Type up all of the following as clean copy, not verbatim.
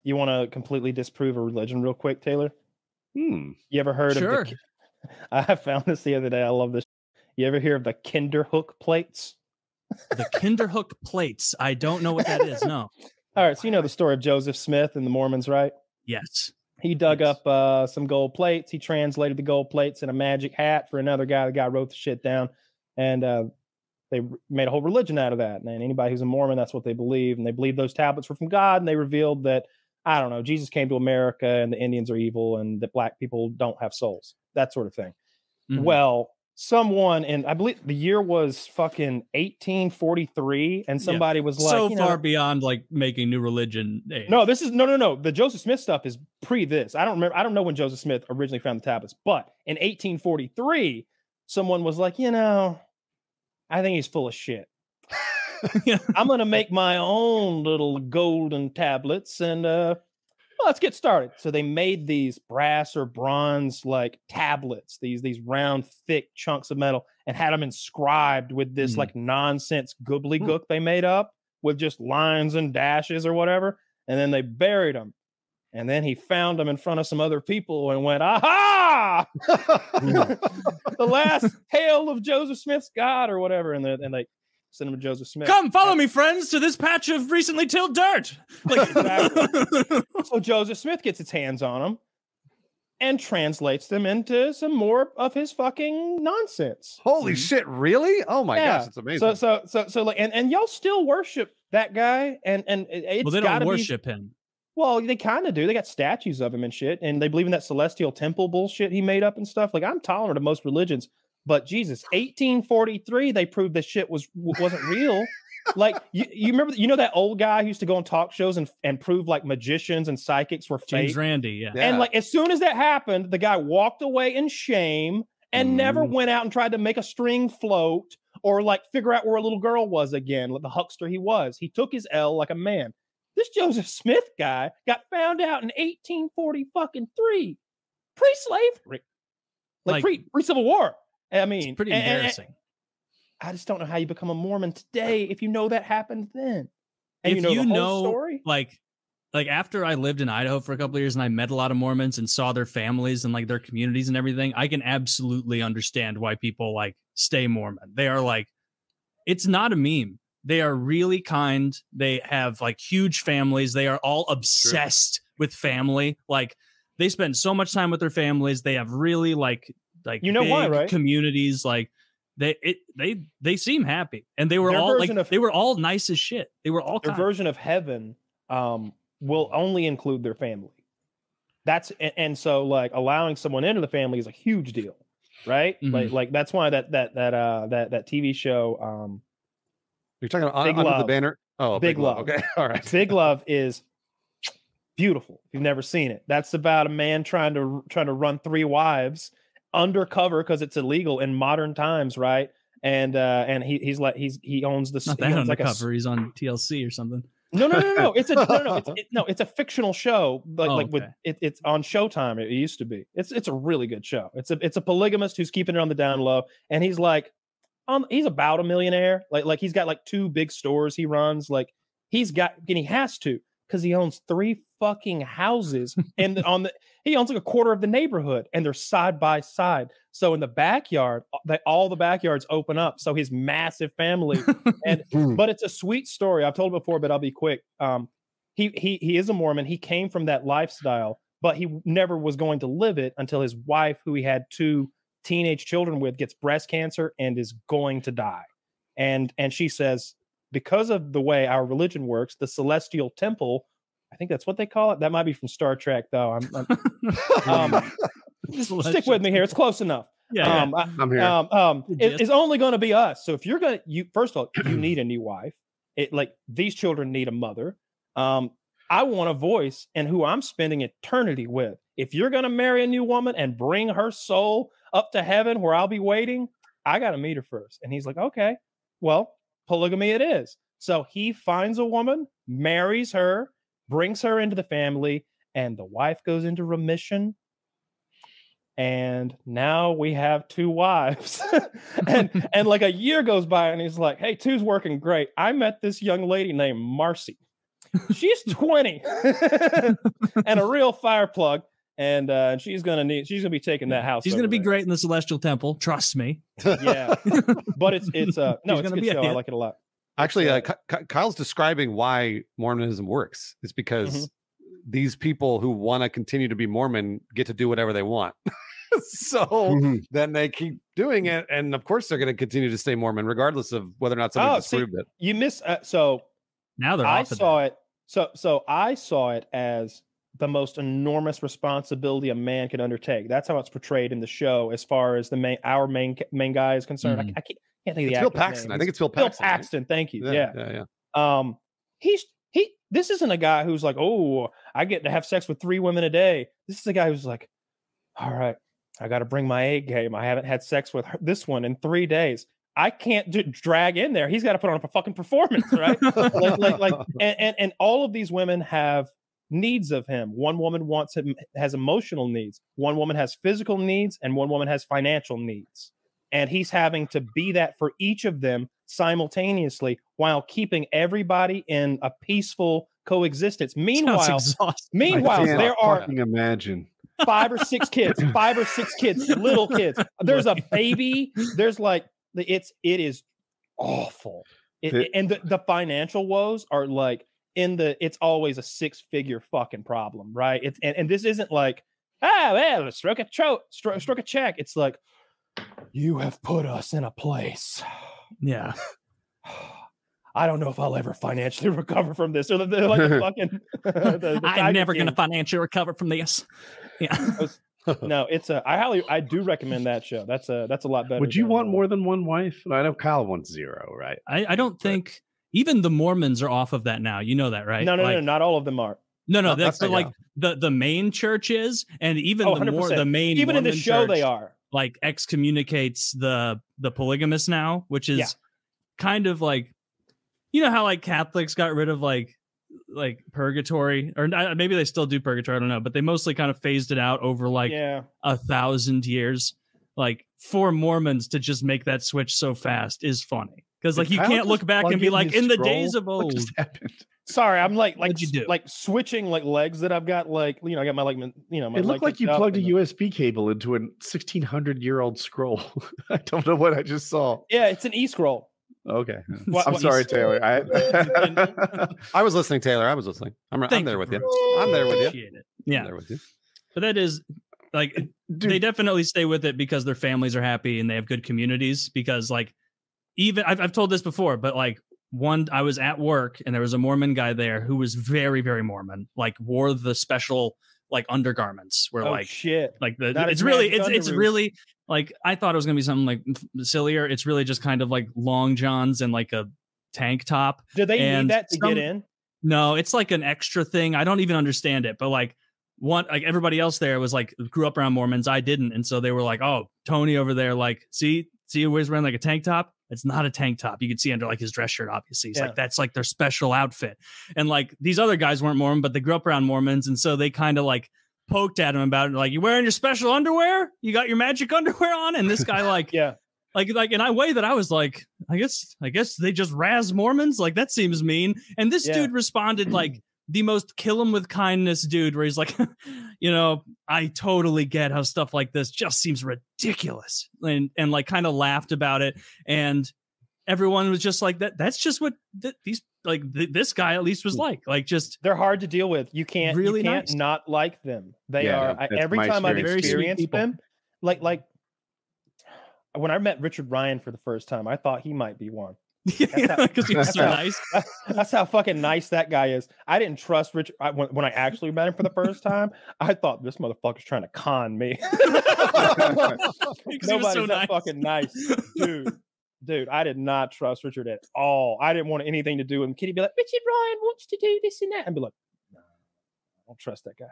You want to completely disprove a religion real quick, Taylor? You ever heard of the... I found this the other day. I love this. You ever hear of the Kinderhook plates? The Kinderhook plates. I don't know what that is. No. All right. So you know the story of Joseph Smith and the Mormons, right? Yes. He dug up some gold plates. He translated the gold plates in a magic hat for another guy. The guy wrote the shit down, and they made a whole religion out of that. And anybody who's a Mormon, that's what they believe. And they believe those tablets were from God. And they revealed that, I don't know, Jesus came to America and the Indians are evil and that black people don't have souls. That sort of thing. Well, someone, and I believe the year was fucking 1843, and somebody was like, so far beyond like making new religion. No, this is no. The Joseph Smith stuff is pre this. I don't remember. I don't know when Joseph Smith originally found the tablets, but in 1843, someone was like, I think he's full of shit. I'm gonna make my own little golden tablets, and let's get started. So they made these brass or bronze like tablets, these round, thick chunks of metal, and had them inscribed with this like nonsense gobbledygook they made up with just lines and dashes or whatever. And then they buried them. And then he found them in front of some other people and went, aha! The last tale of Joseph Smith's God or whatever. And they sent him to Joseph Smith. Come, follow me, friends, to this patch of recently tilled dirt. Like, exactly. So Joseph Smith gets his hands on them and translates them into some more of his fucking nonsense. Holy shit, really? Oh my gosh, it's amazing. So like, and y'all still worship that guy, and it's well, they don't worship him. Well, they kind of do. They got statues of him and shit, and they believe in that celestial temple bullshit he made up and stuff. Like, I'm tolerant of most religions, but Jesus, 1843, they proved this shit wasn't real. Like, you remember, that old guy who used to go on talk shows and prove like magicians and psychics were fake? James Randi, yeah. And like, as soon as that happened, the guy walked away in shame and never went out and tried to make a string float or like figure out where a little girl was again, like the huckster he was. He took his L like a man. This Joseph Smith guy got found out in 1843, pre-slavery, like pre-Civil War. I mean, it's pretty embarrassing. I just don't know how you become a Mormon today if you know that happened then. And if you know the whole story? like after I lived in Idaho for a couple of years and I met a lot of Mormons and saw their families and like their communities and everything, I can absolutely understand why people like stay Mormon. They are like, it's not a meme. They are really kind. They have like huge families. They are all obsessed with family. Like, they spend so much time with their families. They have really like big why, right? communities. Like, they seem happy, and they were all like they were all nice as shit. They were all their version of heaven will only include their family. That's and so like allowing someone into the family is a huge deal, right? Like that's why that TV show. You're talking about Under the Banner? Oh, Big Love. Okay, all right. Big Love is beautiful. If you've never seen it, that's about a man trying to run 3 wives undercover because it's illegal in modern times, right? And he owns the. Not that undercover. He's on TLC or something. No. It's a fictional show. It's on Showtime. It used to be. It's a really good show. It's a polygamist who's keeping it on the down low, and he's like. He's about a millionaire. Like he's got like 2 big stores he runs. Like he has to because he owns 3 fucking houses, and he owns like a quarter of the neighborhood, and they're side by side. So in the backyard, all the backyards open up. So his massive family, but it's a sweet story. I've told it before, but I'll be quick. He is a Mormon. He came from that lifestyle, but he never was going to live it until his wife, who he had 2 teenage children with, gets breast cancer and is going to die. And she says, because of the way our religion works, the celestial temple, I think that's what they call it. That might be from Star Trek, though. Stick with me here. It's close enough. I'm here. It's only going to be us. So if you're going to, first of all, you need a new wife. These children need a mother. I want a voice in who I'm spending eternity with. If you're going to marry a new woman and bring her soul up to heaven where I'll be waiting, I got to meet her first. And he's like, okay, well, polygamy it is. So he finds a woman, marries her, brings her into the family, and the wife goes into remission. And now we have 2 wives. and like a year goes by and he's like, hey, 2's working great. I met this young lady named Marcy. She's 20 and a real fire plug. And she's gonna be taking that house. She's gonna be great in the Celestial Temple. Trust me. Yeah, but it's it's a good show. I like it a lot. Actually, Kyle's describing why Mormonism works. It's because these people who want to continue to be Mormon get to do whatever they want. So then they keep doing it, and of course they're going to continue to stay Mormon regardless of whether or not somebody disproved it. You miss so now they're. I saw it. So I saw it as the most enormous responsibility a man could undertake. That's how it's portrayed in the show, as far as our main guy is concerned. I can't think of the Phil Paxton. I think it's Phil Paxton. Phil Paxton. Right? Thank you. Yeah. This isn't a guy who's like, oh, I get to have sex with 3 women a day. This is a guy who's like, all right, I got to bring my A game. I haven't had sex with this one in 3 days. I can't drag in there. He's got to put on a fucking performance, right? and all of these women have needs of him. One woman has emotional needs. One woman has physical needs, and one woman has financial needs. And he's having to be that for each of them simultaneously while keeping everybody in a peaceful coexistence. Meanwhile, there are imagine 5 or 6 kids, little kids. There's a baby. There's it is awful. And the financial woes are like it's always a 6-figure fucking problem, right? And this isn't like, well, stroke a check. It's like, you have put us in a place. Yeah. I don't know if I'll ever financially recover from this. Or they're like the fucking. I'm never going to financially recover from this. Yeah. No, I do recommend that show. That's a lot better. Would you want more than one wife? I know Kyle wants 0, right? I don't think even the Mormons are off of that now. You know that, right? No, not all of them are. No, that's like the main church is, and even the main even Mormon in the show church, they are. Like excommunicates the polygamous now, which is kind of like, you know how like Catholics got rid of like purgatory, or maybe they still do purgatory, I don't know, but they mostly kind of phased it out over like 1,000 years. Like for Mormons to just make that switch so fast is funny, because like you can't look back and be like, in the days of old. What just happened? Sorry, I'm like switching like legs that I've got, like, I got my my it looked like you plugged a USB cable into a 1,600-year-old scroll. I don't know what I just saw. Yeah, it's an e-scroll. Okay. I'm sorry, Taylor. I was listening, Taylor. I was listening. I'm there with you. I'm there with you. Yeah. I'm there with you. But that is like, they definitely stay with it because their families are happy and they have good communities. Because like, even I've told this before, but like, I was at work and there was a Mormon guy there who was very, very Mormon, like wore the special like undergarments where it's really like, I thought it was gonna be something like sillier. It's really just kind of like long johns and like a tank top. Do they need that to get in? No, it's like an extra thing. I don't even understand it, but like everybody else there was like grew up around Mormons. I didn't, and so they were like, "Oh, Tony over there, like, see, he's wearing like a tank top." It's not a tank top. You could see under like his dress shirt, obviously. He's like, that's like their special outfit. And like these other guys weren't Mormon, but they grew up around Mormons. And so they kind of like poked at him about it. Like, you wearing your special underwear? You got your magic underwear on? And this guy like, like in a way that I was like, I guess they just razz Mormons. Like, that seems mean. And this dude responded like the most kill him with kindness dude, where he's like, I totally get how stuff like this just seems ridiculous, and like kind of laughed about it. And everyone was just like, that's just what this guy at least was like just, they're hard to deal with. You can't not like them. They are. Every time I've experienced them, like when I met Richard Ryan for the first time, I thought he might be one. Because he was so nice. That's how fucking nice that guy is. I didn't trust Richard when I actually met him for the first time. I thought, this motherfucker's trying to con me. Nobody's that fucking nice, dude. I did not trust Richard at all. I didn't want anything to do with him. He'd be like, Richard Ryan wants to do this and that, and be like, no, I don't trust that guy.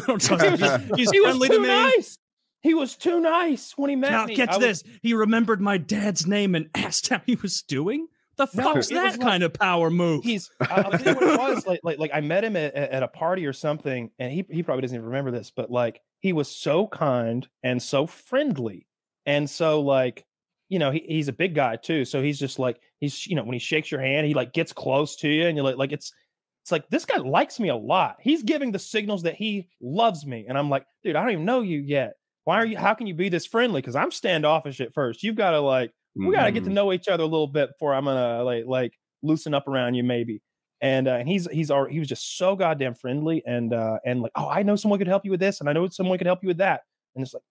I don't trust him. He's friendly to me. Nice. He was too nice when he met me. Catch this. He remembered my dad's name and asked how he was doing. The fuck's that kind of power move? I'll tell you what it was. Like I met him at a party or something, and he probably doesn't even remember this, but like, he was so kind and so friendly. And so like, he's a big guy too. So he's just like, when he shakes your hand, he like gets close to you, and you're like it's it's like, this guy likes me a lot. He's giving the signals that he loves me. And I'm like, dude, I don't even know you yet. How can you be this friendly? Because I'm standoffish at first. You've got to we got to get to know each other a little bit before I'm gonna like loosen up around you maybe. And he was just so goddamn friendly and like, oh, I know someone could help you with this, and I know someone could help you with that. And it's like,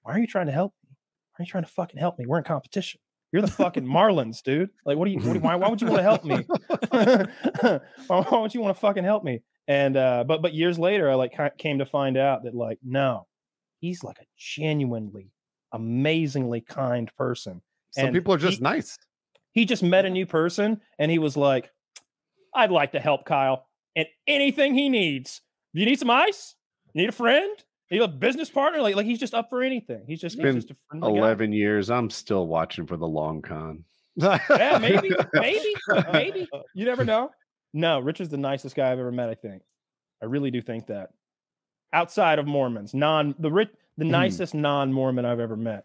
why are you trying to help me? Why are you trying to fucking help me? We're in competition. You're the fucking Marlins, dude. Like, why would you want to help me? Why would you want to fucking help me? And but years later, I came to find out that no, he's like a genuinely, amazingly kind person. Some people are just nice. He just met a new person, and he was like, I'd like to help Kyle in anything he needs. You need some ice? You need a friend? You need a business partner? Like he's just up for anything. He's just a friendly 11 guy. years. I'm still watching for the long con. Yeah, maybe. You never know. No, Richard's the nicest guy I've ever met, I think. I really do think that. Outside of Mormons, the nicest non-Mormon I've ever met.